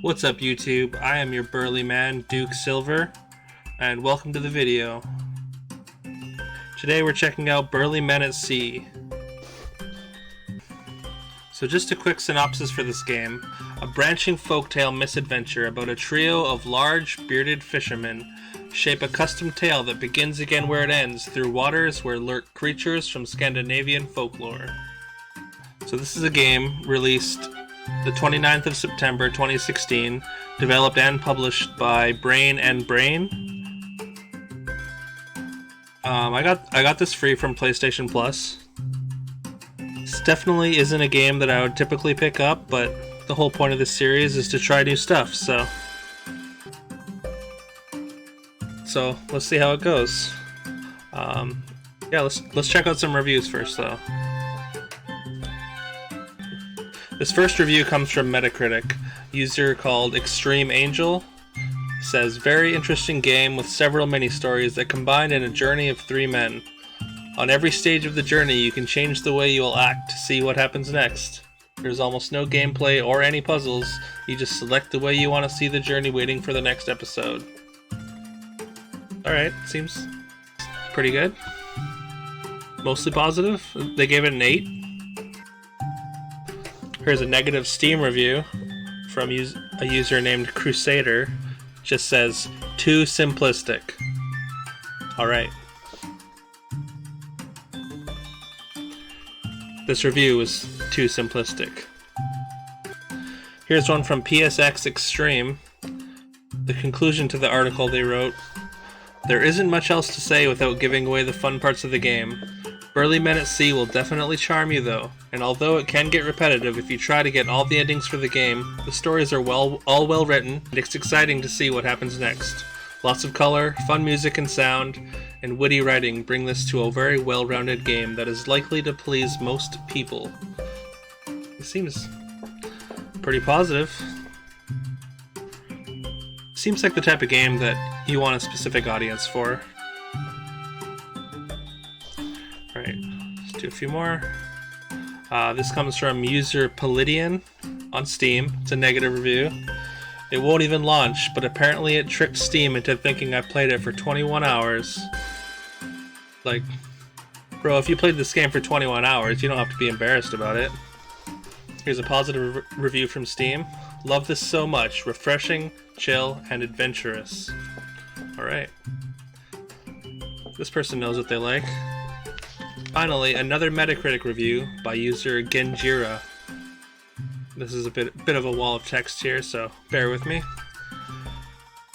What's up YouTube? I am your burly man, Duke Silver, and welcome to the video. Today we're checking out Burly Men at Sea. So just a quick synopsis for this game. A branching folktale misadventure about a trio of large, bearded fishermen shape a custom tale that begins again where it ends, through waters where lurk creatures from Scandinavian folklore. So this is a game released the 29th of September 2016, developed and published by Brain&Brain. I got this free from PlayStation Plus. This definitely isn't a game that I would typically pick up, but the whole point of this series is to try new stuff, so let's see how it goes. Yeah, let's check out some reviews first, though. This first review comes from Metacritic. User called Extreme Angel says, very interesting game with several mini-stories that combine in a journey of three men. On every stage of the journey, you can change the way you will act to see what happens next. There's almost no gameplay or any puzzles. You just select the way you want to see the journey waiting for the next episode. Alright, seems pretty good. Mostly positive. They gave it an 8. Here's a negative Steam review from a user named Crusader. Just says, too simplistic. Alright. This review was too simplistic. Here's one from PSX Extreme. The conclusion to the article they wrote, there isn't much else to say without giving away the fun parts of the game. Burly Men at Sea will definitely charm you though, and although it can get repetitive if you try to get all the endings for the game, the stories are all well written, and it's exciting to see what happens next. Lots of color, fun music and sound, and witty writing bring this to a very well-rounded game that is likely to please most people. It seems pretty positive. Seems like the type of game that you want a specific audience for. Alright, let's do a few more. This comes from user Palladian on Steam. It's a negative review. It won't even launch, but apparently it tricked Steam into thinking I played it for 21 hours. Like, bro, if you played this game for 21 hours, you don't have to be embarrassed about it. Here's a positive review from Steam. Love this so much. Refreshing, chill, and adventurous. Alright. This person knows what they like. Finally, another Metacritic review by user Genjira. This is a bit of a wall of text here, so bear with me.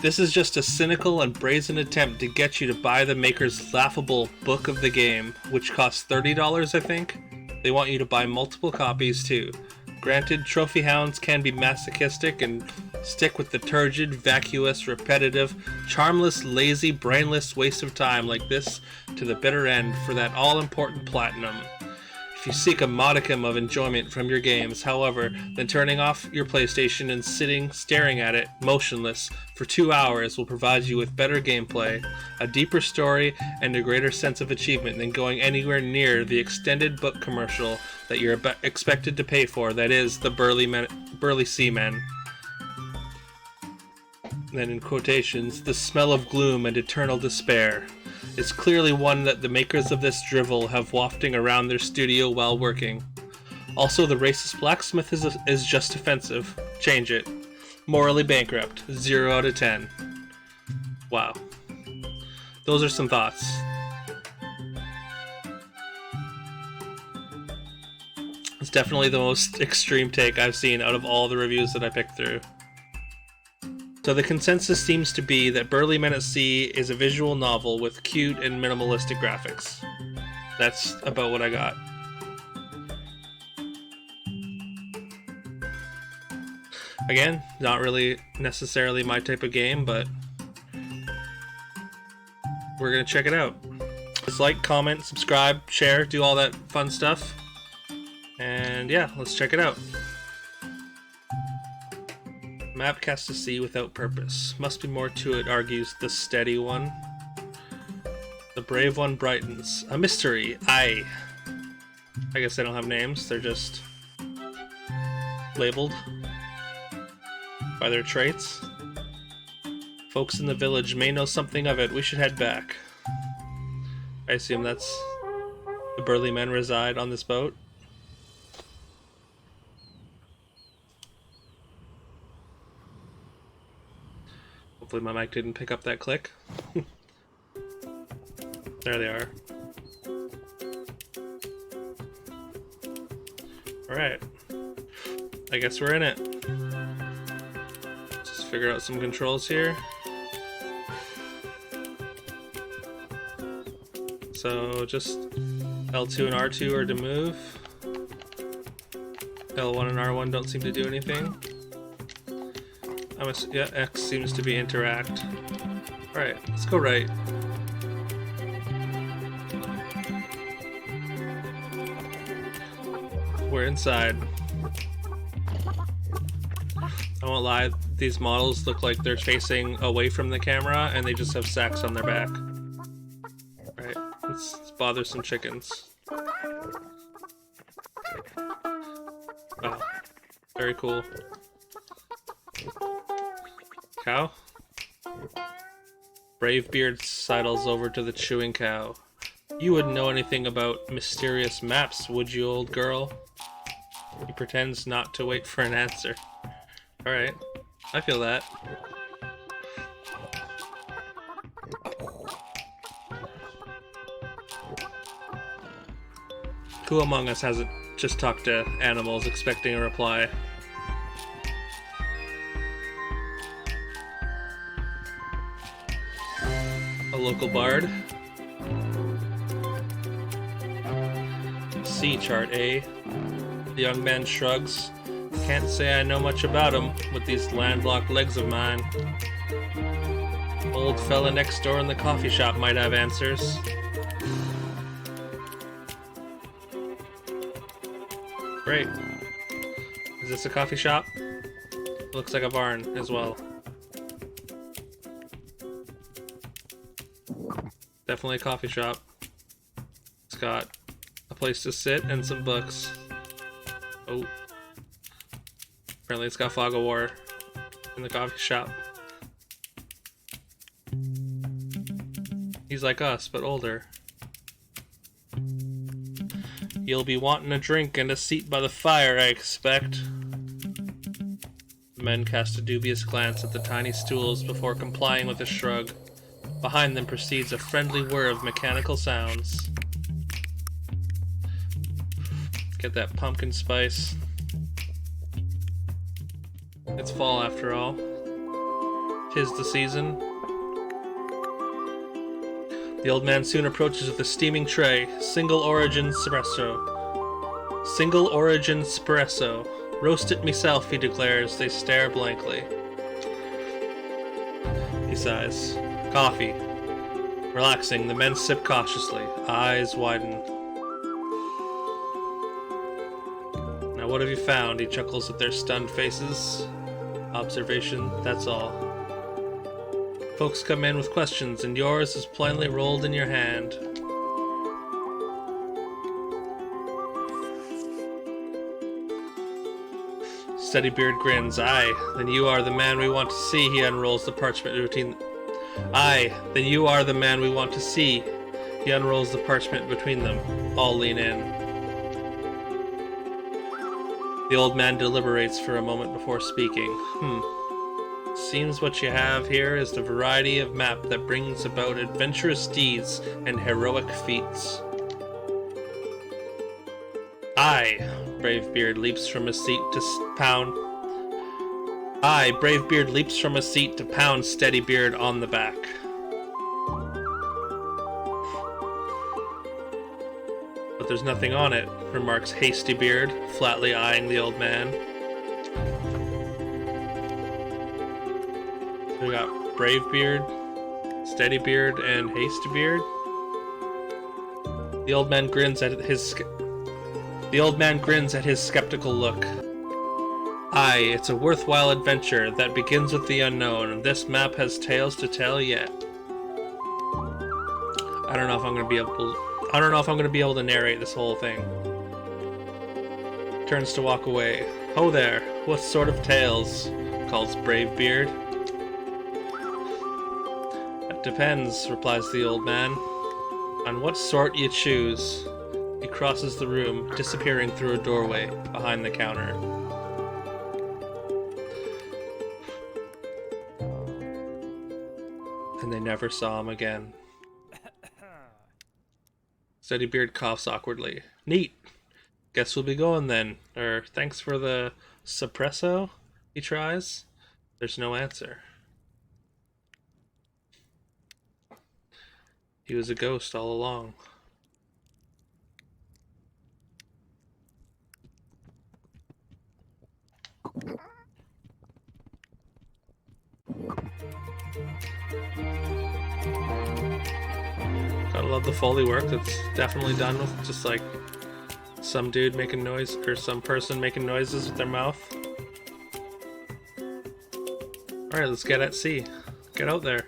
This is just a cynical and brazen attempt to get you to buy the maker's laughable book of the game, which costs $30, I think. They want you to buy multiple copies, too. Granted, trophy hounds can be masochistic and stick with the turgid, vacuous, repetitive, charmless, lazy, brainless waste of time like this to the bitter end for that all-important platinum. If you seek a modicum of enjoyment from your games, however, then turning off your PlayStation and sitting staring at it, motionless, for 2 hours will provide you with better gameplay, a deeper story, and a greater sense of achievement than going anywhere near the extended book commercial that you're expected to pay for, that is, the Burly Seamen. Then in quotations, the smell of gloom and eternal despair. It's clearly one that the makers of this drivel have wafting around their studio while working. Also, the racist blacksmith is just offensive. Change it. Morally bankrupt. 0 out of 10. Wow. Those are some thoughts. It's definitely the most extreme take I've seen out of all the reviews that I picked through. So the consensus seems to be that Burly Men at Sea is a visual novel with cute and minimalistic graphics. That's about what I got. Again, not really necessarily my type of game, but we're gonna check it out. Just like, comment, subscribe, share, do all that fun stuff. And yeah, let's check it out. Map cast to sea without purpose. Must be more to it, argues the steady one. The brave one brightens. A mystery. I guess they don't have names, they're just labeled. by their traits. Folks in the village may know something of it. We should head back. I assume that's the Burly Men reside on this boat. Hopefully my mic didn't pick up that click. There they are. Alright. I guess we're in it. Just figure out some controls here. So just L2 and R2 are to move. L1 and R1 don't seem to do anything. Yeah, X seems to be interact. Alright, let's go right. We're inside. I won't lie, these models look like they're facing away from the camera and they just have sacks on their back. Alright, let's bother some chickens. Wow, very cool. Cow? Bravebeard sidles over to the chewing cow. You wouldn't know anything about mysterious maps, would you, old girl? He pretends not to wait for an answer. Alright, I feel that. Who among us hasn't just talked to animals expecting a reply? A local bard? C chart, eh? The young man shrugs. Can't say I know much about him with these landlocked legs of mine. Old fella next door in the coffee shop might have answers. Great. Is this a coffee shop? Looks like a barn as well. Definitely a coffee shop. It's got a place to sit and some books. Oh. Apparently it's got fog of war in the coffee shop. He's like us, but older. You'll be wanting a drink and a seat by the fire, I expect. The men cast a dubious glance at the tiny stools before complying with a shrug. Behind them proceeds a friendly whir of mechanical sounds. Get that pumpkin spice. It's fall after all. 'Tis the season. The old man soon approaches with a steaming tray. Single origin espresso. Single origin espresso. Roast it myself, he declares. They stare blankly. He sighs. Coffee. Relaxing, the men sip cautiously. Eyes widen. Now what have you found? He chuckles at their stunned faces. Observation, that's all. Folks come in with questions, and yours is plainly rolled in your hand. Steadybeard grins. Aye, then you are the man we want to see. He unrolls the parchment between... Aye, then you are the man we want to see. He unrolls the parchment between them. All lean in. The old man deliberates for a moment before speaking. Seems what you have here is the variety of map that brings about adventurous deeds and heroic feats. Aye, Bravebeard leaps from his seat to pound. Aye, Bravebeard leaps from his seat to pound Steadybeard on the back. But there's nothing on it, remarks Hastybeard, flatly eyeing the old man. We got Bravebeard, Steadybeard, and Hastybeard. The old man grins at his skeptical look. Aye, it's a worthwhile adventure that begins with the unknown. This map has tales to tell yet. I don't know if I'm gonna be able to narrate this whole thing. Turns to walk away. Ho there, what sort of tales? calls Bravebeard. That depends, replies the old man. On what sort you choose. He crosses the room, disappearing through a doorway behind the counter. And they never saw him again. Steadybeard coughs awkwardly. Neat. Guess we'll be going then. Thanks for the suppresso, he tries. There's no answer. He was a ghost all along. Gotta love the Foley work. That's definitely done with just like some dude making noise, or some person making noises with their mouth. Alright, let's get at sea. Get out there.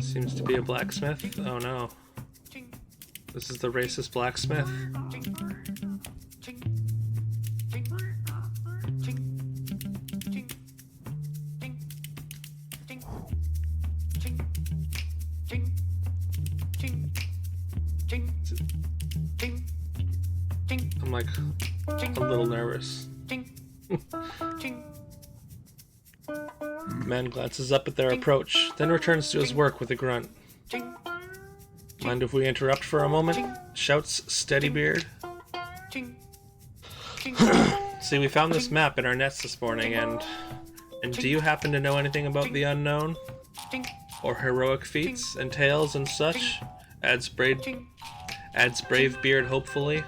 Seems to be a blacksmith. Oh no. This is the racist blacksmith. I'm like a little nervous. Man glances up at their approach, then returns to his work with a grunt. Mind if we interrupt for a moment? Shouts Steadybeard. See, we found this map in our nets this morning, and do you happen to know anything about the unknown? Or heroic feats and tales and such? Adds Bravebeard hopefully.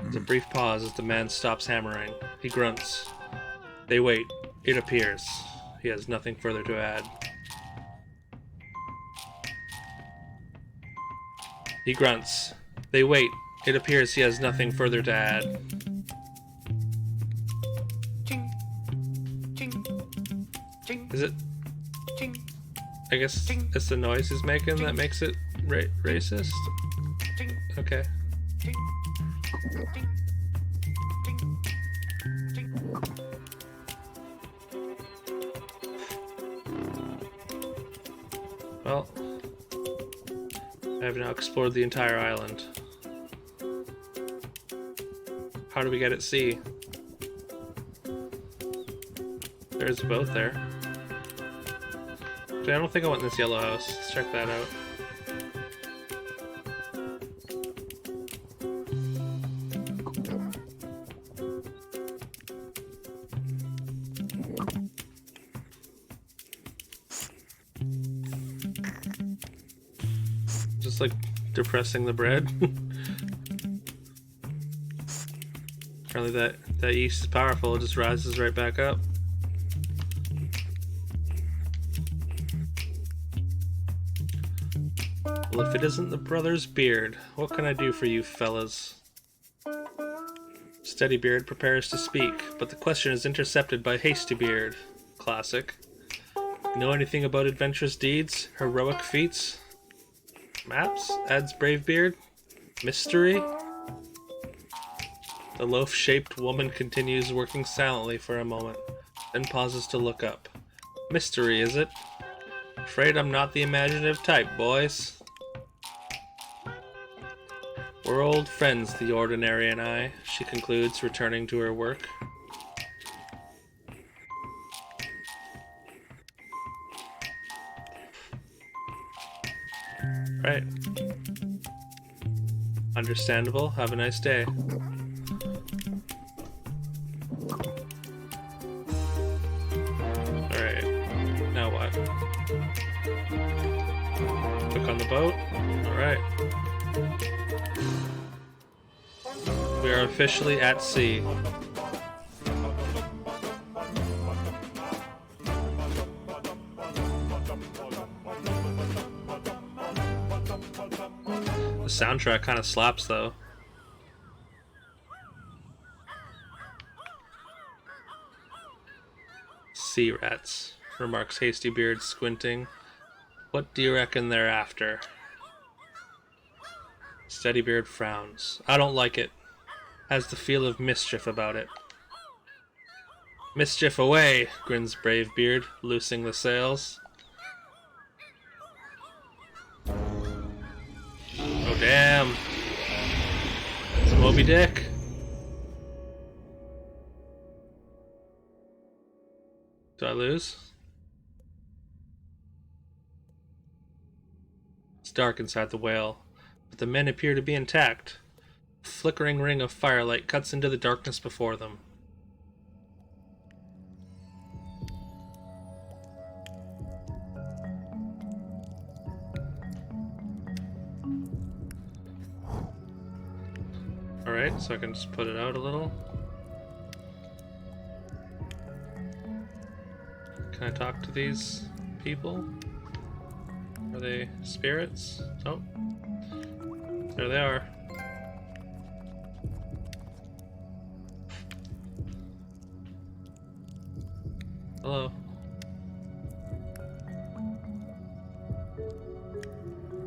There's a brief pause as the man stops hammering. He grunts. They wait. It appears he has nothing further to add. He grunts. They wait. It appears he has nothing further to add. Is it? I guess it's the noise he's making that makes it racist? Okay. Well, I have now explored the entire island. How do we get at sea? There's a boat there. Actually, I don't think I want this yellow house. Let's check that out. Just like depressing the bread. Apparently that yeast is powerful, it just rises right back up. Well, if it isn't the brother's beard, what can I do for you fellas? Steadybeard prepares to speak, but the question is intercepted by Hastybeard. Classic. Know anything about adventurous deeds? Heroic feats? Maps? Adds Bravebeard. Mystery? The loaf-shaped woman continues working silently for a moment, then pauses to look up. Mystery, is it? Afraid I'm not the imaginative type, boys. We're old friends, the Ordinary and I, she concludes, returning to her work. Right. Understandable. Have a nice day. Alright. Now what? Click on the boat. Alright. We are officially at sea. The soundtrack kind of slaps though. sea rats, remarks Hasty Beard, squinting. What do you reckon they're after? Steadybeard frowns. I don't like it. Has the feel of mischief about it. Mischief away, grins Bravebeard, loosing the sails. Oh damn. It's Moby Dick. Do I lose? It's dark inside the whale, but the men appear to be intact. A flickering ring of firelight cuts into the darkness before them. Alright, so I can just put it out a little. Can I talk to these people? Are they spirits? Oh. There they are. Hello.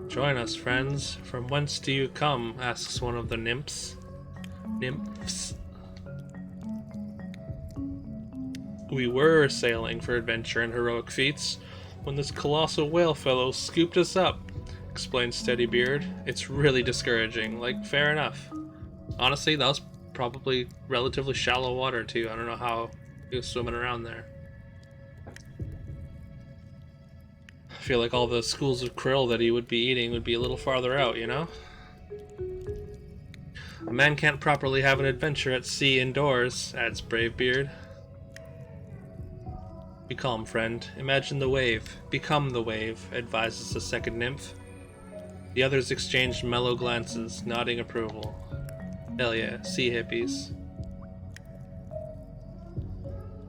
Join us, friends. From whence do you come? Asks one of the nymphs. We were sailing for adventure and heroic feats when this colossal whale fellow scooped us up, explained Steadybeard. It's really discouraging. Like, fair enough. Honestly, that was probably relatively shallow water too. I don't know how he was swimming around there. I feel like all the schools of krill that he would be eating would be a little farther out, you know? A man can't properly have an adventure at sea indoors, adds Bravebeard. Be calm, friend. Imagine the wave. Become the wave, advises the second nymph. The others exchanged mellow glances, nodding approval. Hell yeah, sea hippies.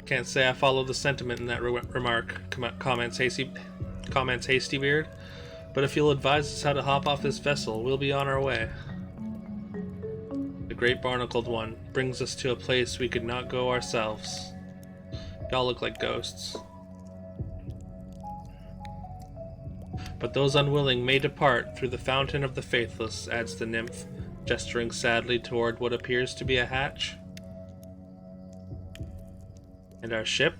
Can't say I follow the sentiment in that remark, comments Hastybeard. But if you'll advise us how to hop off this vessel, we'll be on our way. The great barnacled one brings us to a place we could not go ourselves. Y'all look like ghosts. But those unwilling may depart through the fountain of the faithless, adds the nymph, gesturing sadly toward what appears to be a hatch. And our ship?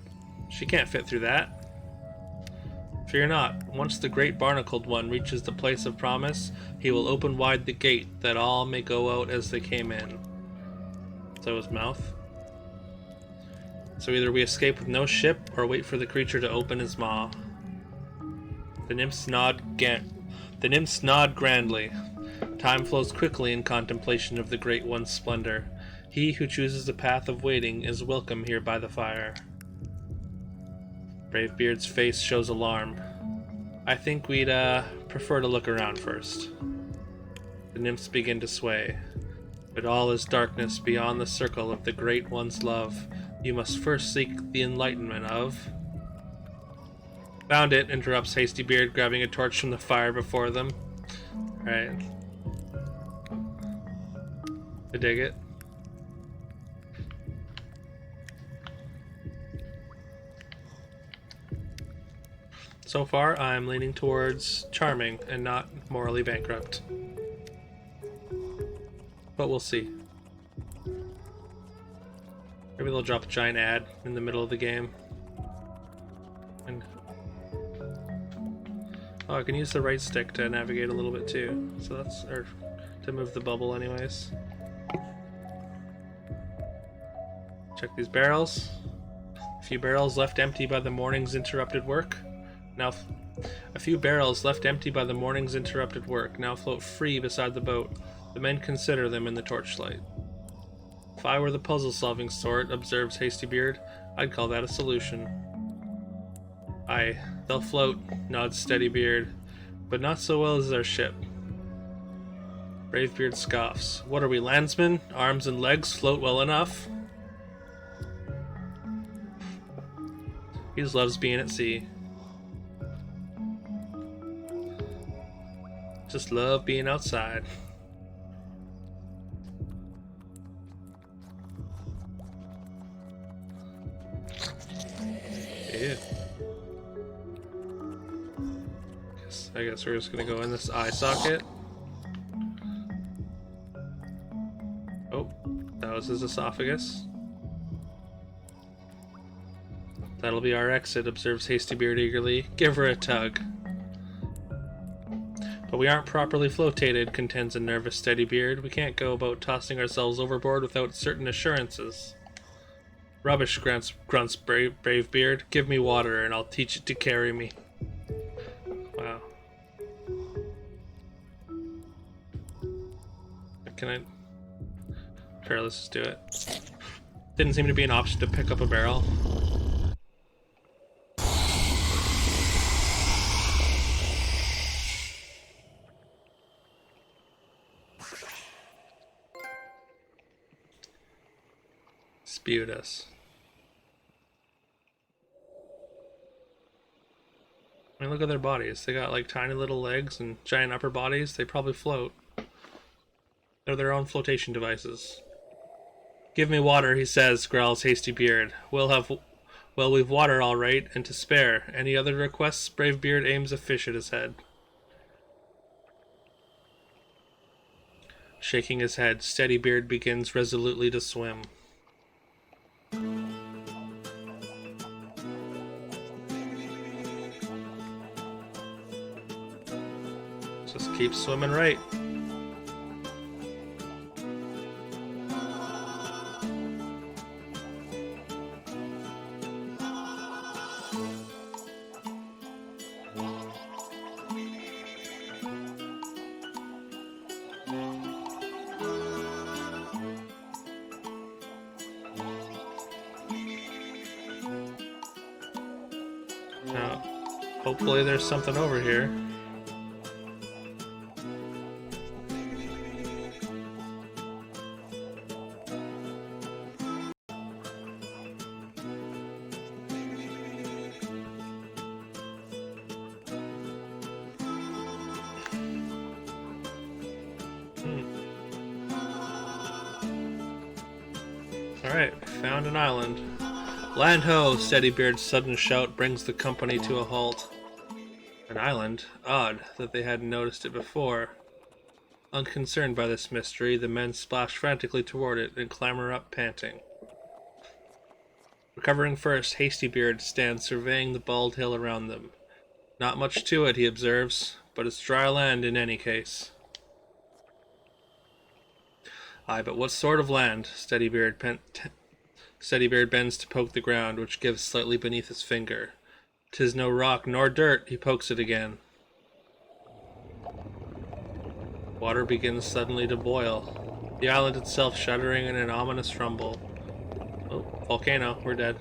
She can't fit through that. Fear not, once the great barnacled one reaches the place of promise, he will open wide the gate that all may go out as they came in. So his mouth. So either we escape with no ship, or wait for the creature to open his maw. The nymphs nod grandly. Time flows quickly in contemplation of the Great One's splendor. He who chooses the path of waiting is welcome here by the fire. Bravebeard's face shows alarm. I think we'd prefer to look around first. The nymphs begin to sway. But all is darkness beyond the circle of the Great One's love. You must first seek the enlightenment of... Found it, interrupts Hastybeard, grabbing a torch from the fire before them. Alright. I dig it. So far, I'm leaning towards charming and not morally bankrupt. But we'll see. Maybe they'll drop a giant ad in the middle of the game. And oh, I can use the right stick to navigate a little bit too. So that's, or to move the bubble anyways. Check these barrels. A few barrels left empty by the morning's interrupted work. Now, a few barrels left empty by the morning's interrupted work now float free beside the boat. The men consider them in the torchlight. If I were the puzzle-solving sort, observes Hastybeard, I'd call that a solution. Aye, they'll float, nods Steadybeard, but not so well as our ship. Bravebeard scoffs. What are we, landsmen? Arms and legs float well enough. He just loves being at sea. Just love being outside. I guess we're just gonna go in this eye socket. Oh, that was his esophagus. That'll be our exit, observes Hastybeard eagerly. Give her a tug. But we aren't properly flotated, contends a nervous Steadybeard. We can't go about tossing ourselves overboard without certain assurances. Rubbish, grunts Bravebeard. Give me water and I'll teach it to carry me. Wow. Can I... Sure, let's just do it. Didn't seem to be an option to pick up a barrel. Spewed us. I mean, look at their bodies. They got like tiny little legs and giant upper bodies. They probably float. They're their own flotation devices. Give me water, he says, growls Hastybeard. Well, we've water all right, and to spare. Any other requests? Bravebeard aims a fish at his head. Shaking his head, Steadybeard begins resolutely to swim. Just keep swimming right. Now, hopefully there's something over here. Alright, found an island. Land ho! Steadybeard's sudden shout brings the company to a halt. An island? Odd that they hadn't noticed it before. Unconcerned by this mystery, the men splash frantically toward it and clamber up panting. Recovering first, Hastybeard stands surveying the bald hill around them. Not much to it, he observes, but it's dry land in any case. Aye, but what sort of land? Steadybeard bends to poke the ground, which gives slightly beneath his finger. 'Tis no rock nor dirt, he pokes it again. Water begins suddenly to boil, the island itself shuddering in an ominous rumble. Oh, volcano, we're dead.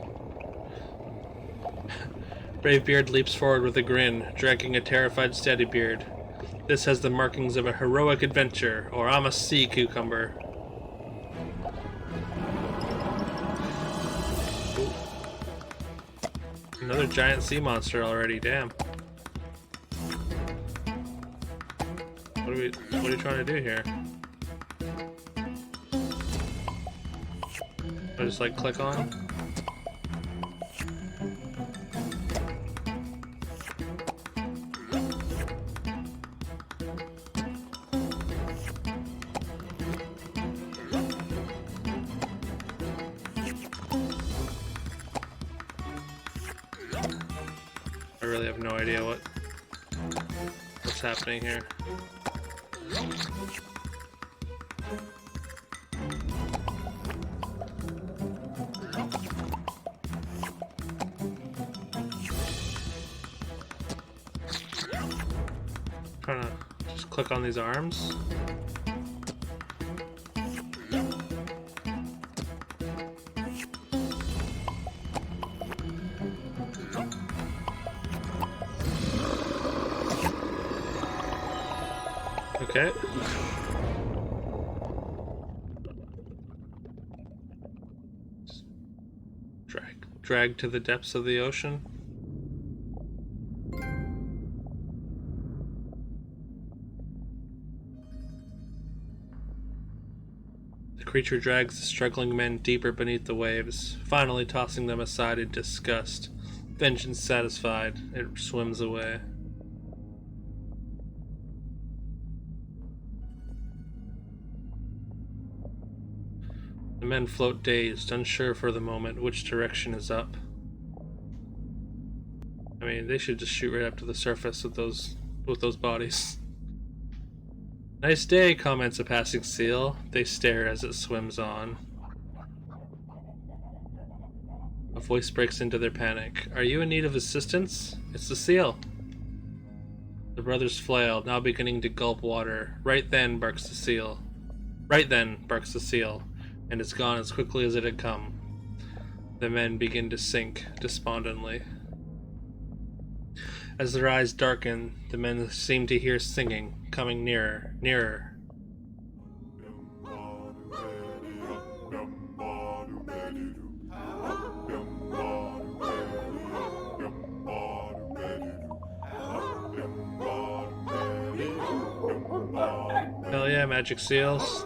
Bravebeard leaps forward with a grin, dragging a terrified Steadybeard. This has the markings of a heroic adventure, or I'm a sea cucumber. Another giant sea monster already, damn. What are you trying to do here? I just like click on? I really have no idea what's happening here. Trying to just click on these arms. Okay. Drag to the depths of the ocean. The creature drags the struggling men deeper beneath the waves, finally tossing them aside in disgust. Vengeance satisfied, it swims away. The men float dazed, unsure for the moment which direction is up. I mean, they should just shoot right up to the surface with those bodies. Nice day, comments a passing seal. They stare as it swims on. A voice breaks into their panic. Are you in need of assistance? It's the seal. The brothers flail, now beginning to gulp water. Right then, barks the seal. Right then, barks the seal, and it's gone as quickly as it had come. The men begin to sink despondently. As their eyes darken, the men seem to hear singing, coming nearer, nearer. Hell yeah, magic seals.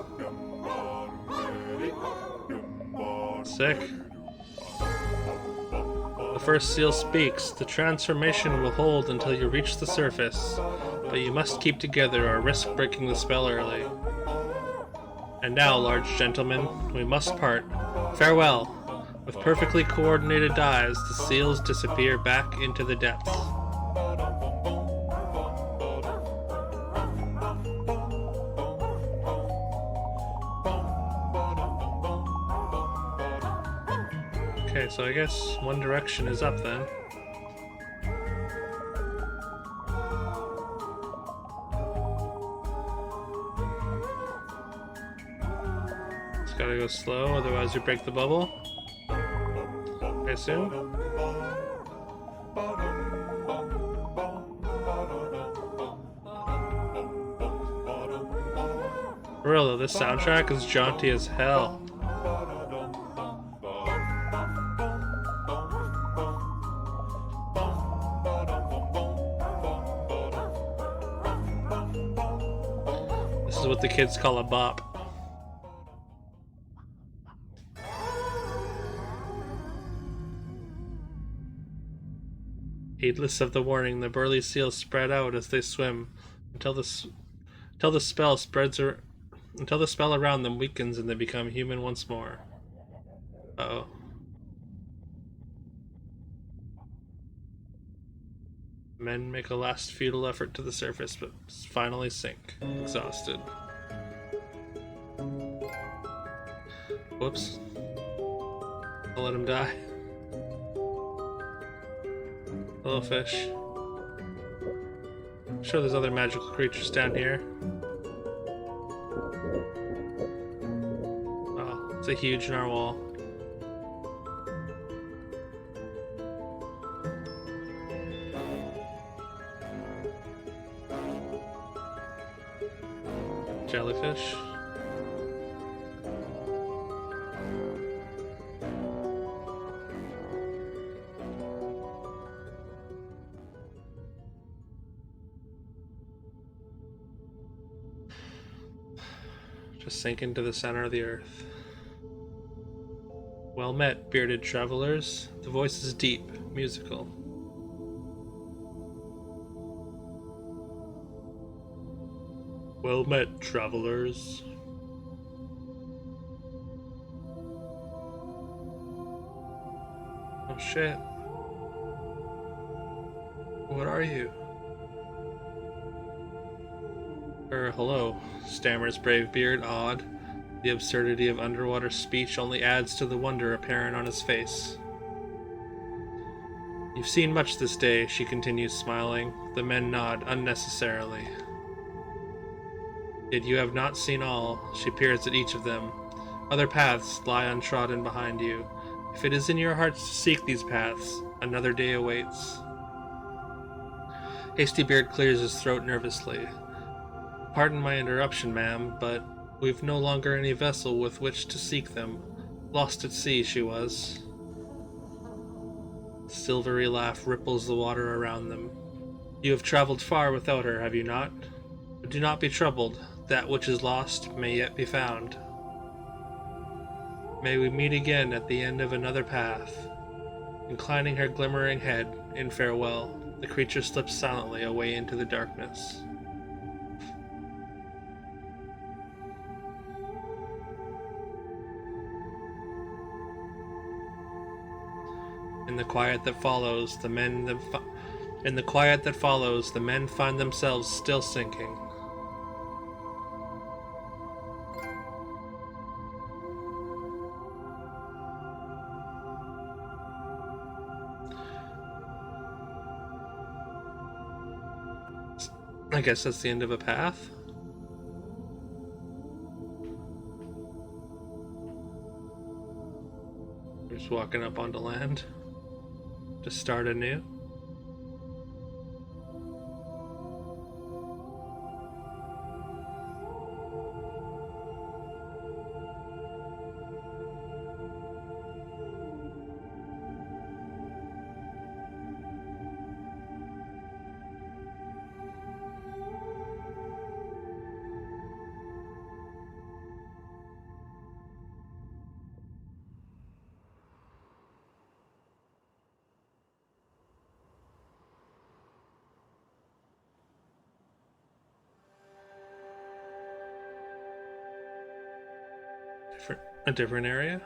Sick. The first seal speaks. The transformation will hold until you reach the surface, but you must keep together or risk breaking the spell early. And now, large gentlemen, we must part. Farewell. With perfectly coordinated dives, the seals disappear back into the depths. Okay, so I guess one direction is up then. Just gotta go slow, otherwise you break the bubble, I assume. For real though, this soundtrack is jaunty as hell. This is what the kids call a bop. Heedless of the warning, the burly seals spread out as they swim until the spell around them weakens and they become human once more. Uh-oh. Men make a last futile effort to the surface, but finally sink, exhausted. Whoops. I'll let him die. Hello, fish. I'm sure there's other magical creatures down here. Oh, it's a huge narwhal. Jellyfish. Just sink into the center of the earth. Well met, bearded travelers. The voice is deep, musical. Well met, travelers. Oh shit. What are you? Hello, stammers Bravebeard, awed. The absurdity of underwater speech only adds to the wonder apparent on his face. You've seen much this day, she continues smiling. The men nod unnecessarily. Yet you have not seen all, she peers at each of them. Other paths lie untrodden behind you. If it is in your hearts to seek these paths, another day awaits. Hastybeard clears his throat nervously. Pardon my interruption, ma'am, but we've no longer any vessel with which to seek them. Lost at sea, she was. A silvery laugh ripples the water around them. You have traveled far without her, have you not? But do not be troubled. That which is lost may yet be found. May we meet again at the end of another path. Inclining her glimmering head in farewell, the creature slips silently away into the darkness. In the quiet that follows, the men find themselves still sinking. I guess that's the end of a path. Just walking up onto land to start anew. A different area.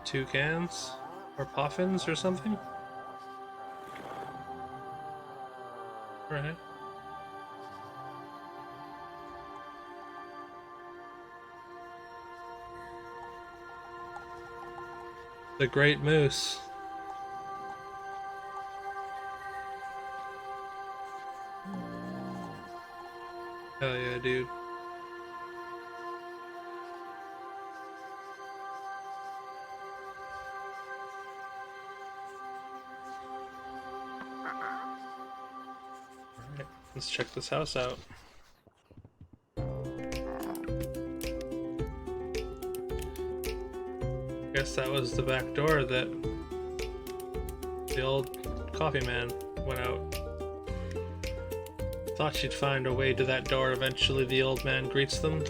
Toucans or puffins or something. Right. The Great Moose. Hell yeah, dude. Alright, let's check this house out. Guess that was the back door that the old coffee man went out. Thought she'd find a way to that door. Eventually the old man greets them.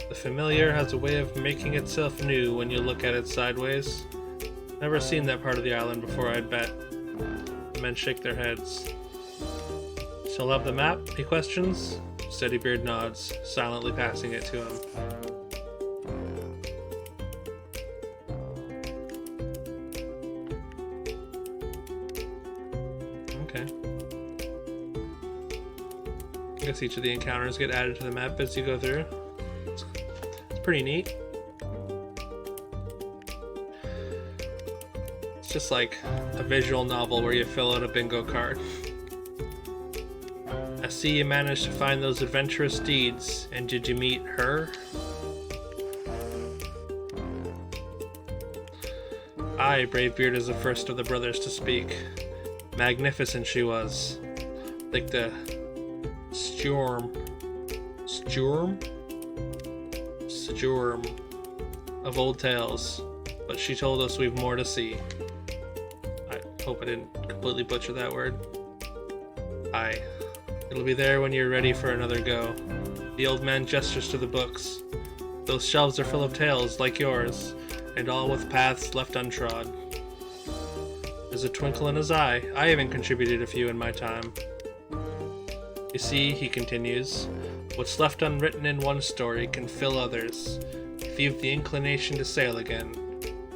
The familiar has a way of making itself new when you look at it sideways. Never seen that part of the island before, I'd bet. The men shake their heads. Still have the map? He questions. Steadybeard nods, silently passing it to him. Okay. I guess each of the encounters get added to the map as you go through. It's pretty neat. It's just like a visual novel where you fill out a bingo card. I see you managed to find those adventurous deeds, and did you meet her? Aye, Bravebeard is the first of the brothers to speak. Magnificent she was. Like the Sturm of old tales, but she told us we've more to see. I hope I didn't completely butcher that word. Aye. It'll be there when you're ready for another go. The old man gestures to the books. Those shelves are full of tales like yours, and all with paths left untrod. There's a twinkle in his eye. I even contributed a few in my time. You see, he continues, what's left unwritten in one story can fill others. If you've the inclination to sail again,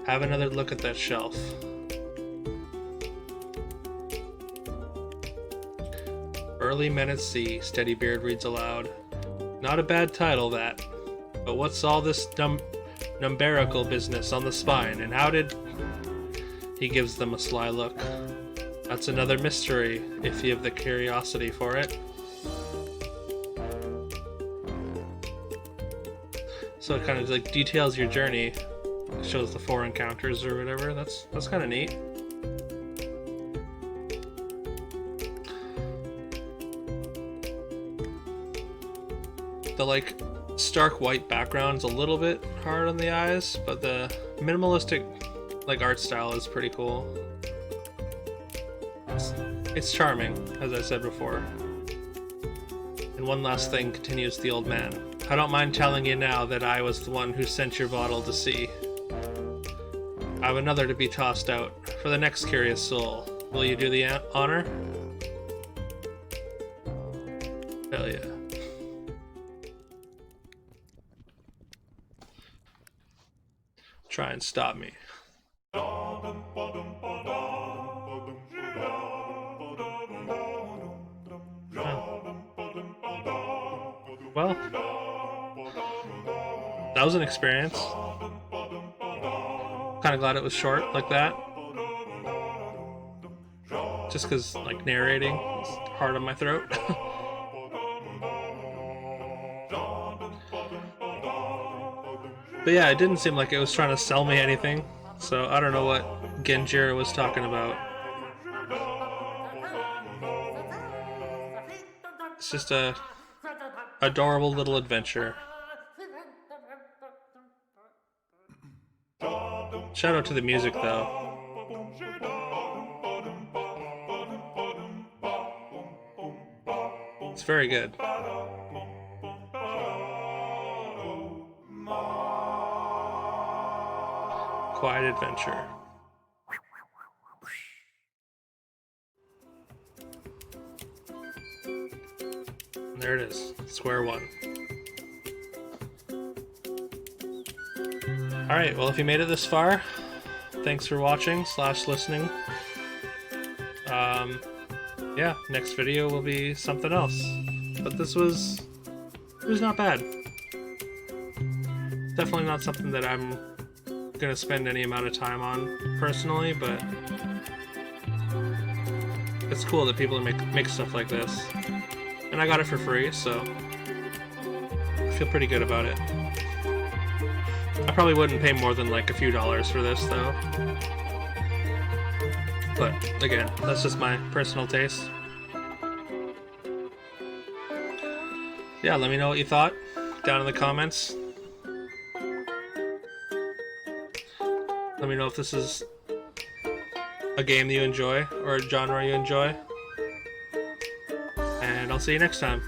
have another look at that shelf. Burly Men at Sea, Steadybeard reads aloud. Not a bad title, that. But what's all this numerical business on the spine, and how did... He gives them a sly look. That's another mystery, if you have the curiosity for it. So it kind of like details your journey. It shows the 4 encounters or whatever. That's kind of neat. The like stark white background's a little bit hard on the eyes, but the minimalistic like art style is pretty cool. It's charming, as I said before. And one last thing, continues the old man. I don't mind telling you now that I was the one who sent your bottle to sea. I have another to be tossed out for the next curious soul. Will you do the honor? try and stop me. Well, that was an experience. Kind of glad it was short like that. Just because, like, narrating is hard on my throat. But yeah, it didn't seem like it was trying to sell me anything. So I don't know what Genjiro was talking about. It's just a adorable little adventure. Shout out to the music though. It's very good. Quiet adventure. And there it is, square one. Alright, well if you made it this far, thanks for watching / listening. Yeah, next video will be something else. But it was not bad. Definitely not something that I'm gonna spend any amount of time on personally, but it's cool that people make stuff like this. And I got it for free, so I feel pretty good about it. I probably wouldn't pay more than like a few dollars for this though. But again, that's just my personal taste. Yeah, let me know what you thought down in the comments. Let me know if this is a game that you enjoy or a genre you enjoy. And I'll see you next time.